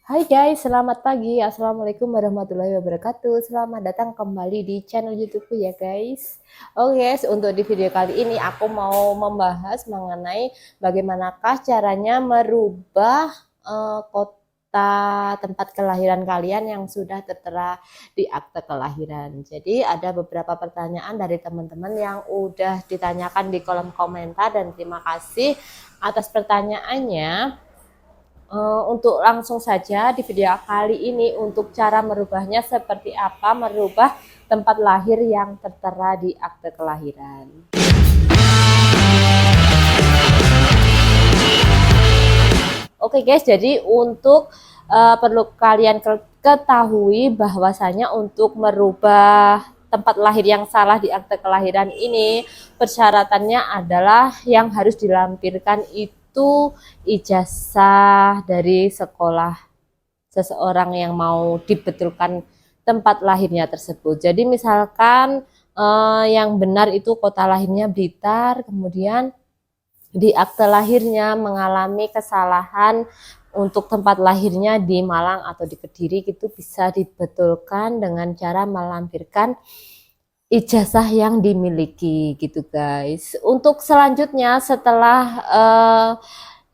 Hai guys, selamat pagi. Assalamualaikum warahmatullahi wabarakatuh. Selamat datang kembali di channel YouTubeku ya guys. Oke guys, untuk di video kali ini aku mau membahas mengenai bagaimanakah caranya merubah kota tempat kelahiran kalian yang sudah tertera di akte kelahiran. Jadi ada beberapa pertanyaan dari teman-teman yang udah ditanyakan di kolom komentar dan terima kasih atas pertanyaannya. Untuk langsung saja di video kali ini untuk cara merubahnya seperti apa, merubah tempat lahir yang tertera di akte kelahiran. Oke guys, jadi untuk perlu kalian ketahui bahwasanya untuk merubah tempat lahir yang salah di akte kelahiran ini persyaratannya adalah yang harus dilampirkan itu ijazah dari sekolah seseorang yang mau dibetulkan tempat lahirnya tersebut. Jadi misalkan yang benar itu kota lahirnya Blitar, kemudian di akte lahirnya mengalami kesalahan untuk tempat lahirnya di Malang atau di Kediri, itu bisa dibetulkan dengan cara melampirkan ijazah yang dimiliki gitu guys. Untuk selanjutnya setelah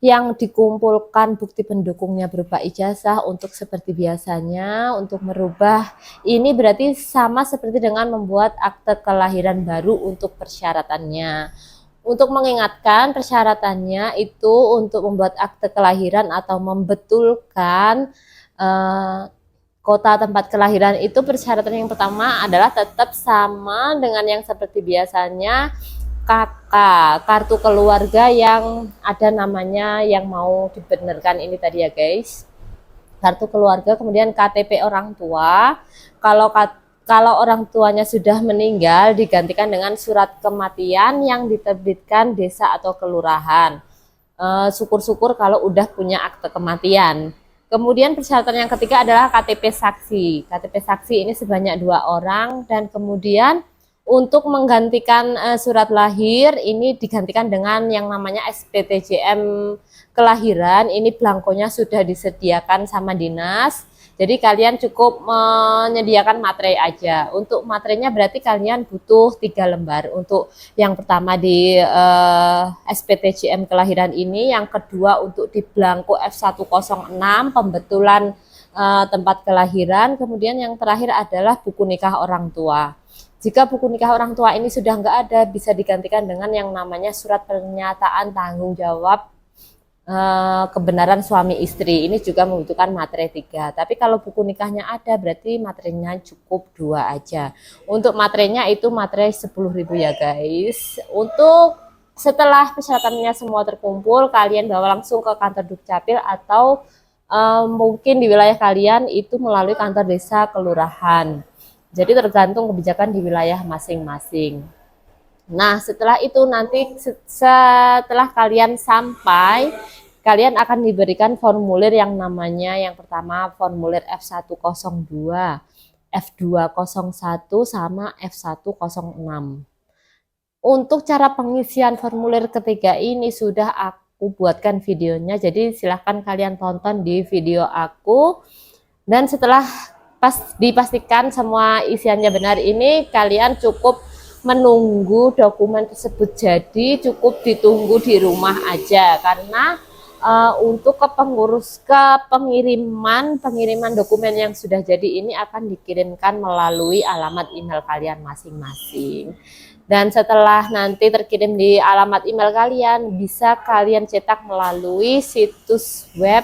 yang dikumpulkan bukti pendukungnya berupa ijazah, untuk seperti biasanya untuk merubah ini berarti sama seperti dengan membuat akte kelahiran baru untuk persyaratannya. Untuk mengingatkan persyaratannya itu untuk membuat akte kelahiran atau membetulkan kota tempat kelahiran itu, persyaratan yang pertama adalah tetap sama dengan yang seperti biasanya, KK, kartu keluarga yang ada namanya yang mau dibenarkan ini tadi ya guys, kartu keluarga, kemudian KTP orang tua. Kalau orang tuanya sudah meninggal digantikan dengan surat kematian yang diterbitkan desa atau kelurahan. Syukur-syukur kalau udah punya akte kematian. Kemudian persyaratan yang ketiga adalah KTP saksi. KTP saksi ini sebanyak 2 orang, dan kemudian untuk menggantikan surat lahir ini digantikan dengan yang namanya SPTJM kelahiran. Ini belangkonya sudah disediakan sama dinas. Jadi kalian cukup menyediakan materai aja. Untuk materainya berarti kalian butuh 3 lembar. Untuk yang pertama di SPTJM kelahiran ini, yang kedua untuk di belangko F106 pembetulan tempat kelahiran, kemudian yang terakhir adalah buku nikah orang tua. Jika buku nikah orang tua ini sudah nggak ada, bisa digantikan dengan yang namanya surat pernyataan tanggung jawab kebenaran suami istri. Ini juga membutuhkan materai 3. Tapi kalau buku nikahnya ada, berarti materainya cukup 2 aja. Untuk materainya itu materai 10.000 ya guys. Untuk setelah persyaratannya semua terkumpul, kalian bawa langsung ke kantor Dukcapil atau mungkin di wilayah kalian itu melalui kantor desa kelurahan. Jadi tergantung kebijakan di wilayah masing-masing. Nah, setelah itu nanti setelah kalian sampai, kalian akan diberikan formulir yang namanya, yang pertama formulir F102, F201 sama F106. Untuk cara pengisian formulir ketiga ini sudah aku buatkan videonya, jadi silahkan kalian tonton di video aku. Dan setelah dipastikan semua isiannya benar ini, kalian cukup menunggu dokumen tersebut jadi, cukup ditunggu di rumah aja, karena untuk pengiriman dokumen yang sudah jadi ini akan dikirimkan melalui alamat email kalian masing-masing. Dan setelah nanti terkirim di alamat email kalian, bisa kalian cetak melalui situs web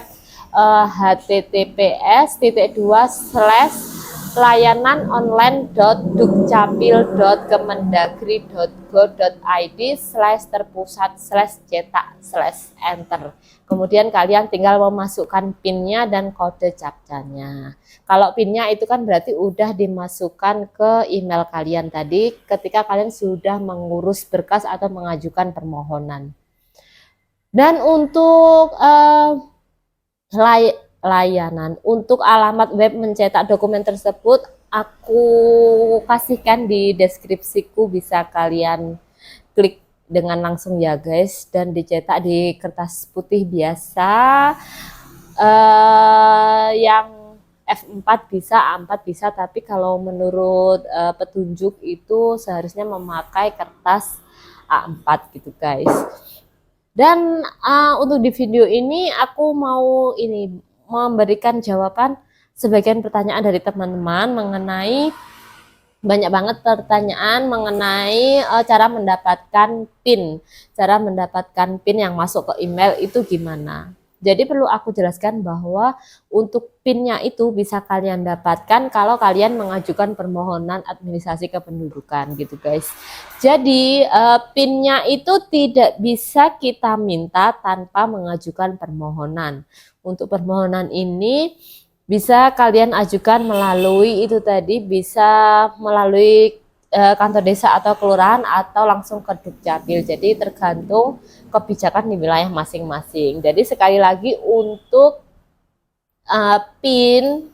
https://layanan-online.dukcapil.kemendagri.go.id/terpusat/cetak/enter. Kemudian kalian tinggal memasukkan PIN-nya dan kode captcha-nya. Kalau PIN-nya itu kan berarti udah dimasukkan ke email kalian tadi ketika kalian sudah mengurus berkas atau mengajukan permohonan. Dan untuk layanan untuk alamat web mencetak dokumen tersebut aku kasihkan di deskripsiku, bisa kalian klik dengan langsung ya guys, dan dicetak di kertas putih biasa yang F4 bisa, A4 bisa, tapi kalau menurut petunjuk itu seharusnya memakai kertas A4 gitu guys. Dan untuk di video ini aku mau memberikan jawaban sebagian pertanyaan dari teman-teman mengenai banyak banget pertanyaan mengenai cara mendapatkan PIN. Cara mendapatkan PIN yang masuk ke email itu gimana? Jadi perlu aku jelaskan bahwa untuk PIN-nya itu bisa kalian dapatkan kalau kalian mengajukan permohonan administrasi kependudukan gitu guys. Jadi PIN-nya itu tidak bisa kita minta tanpa mengajukan permohonan. Untuk permohonan ini bisa kalian ajukan melalui itu tadi, bisa melalui kantor desa atau kelurahan atau langsung ke Dukcapil. Jadi tergantung kebijakan di wilayah masing-masing. Jadi sekali lagi untuk PIN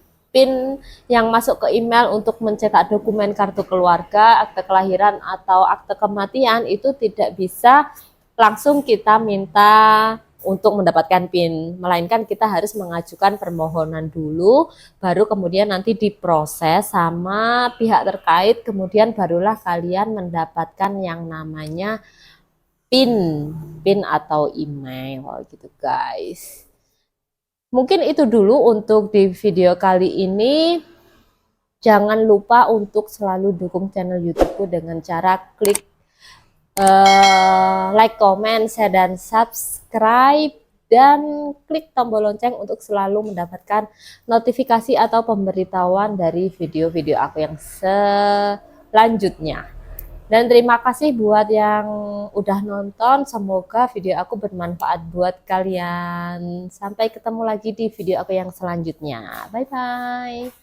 yang masuk ke email untuk mencetak dokumen kartu keluarga, akte kelahiran atau akte kematian itu tidak bisa langsung kita minta untuk mendapatkan PIN, melainkan kita harus mengajukan permohonan dulu, baru kemudian nanti diproses sama pihak terkait, kemudian barulah kalian mendapatkan yang namanya PIN atau email gitu guys. Mungkin itu dulu untuk di video kali ini. Jangan lupa untuk selalu dukung channel YouTubeku dengan cara klik like, comment, share, dan subscribe, dan klik tombol lonceng untuk selalu mendapatkan notifikasi atau pemberitahuan dari video-video aku yang selanjutnya. Dan terima kasih buat yang udah nonton, semoga video aku bermanfaat buat kalian. Sampai ketemu lagi di video aku yang selanjutnya. Bye bye.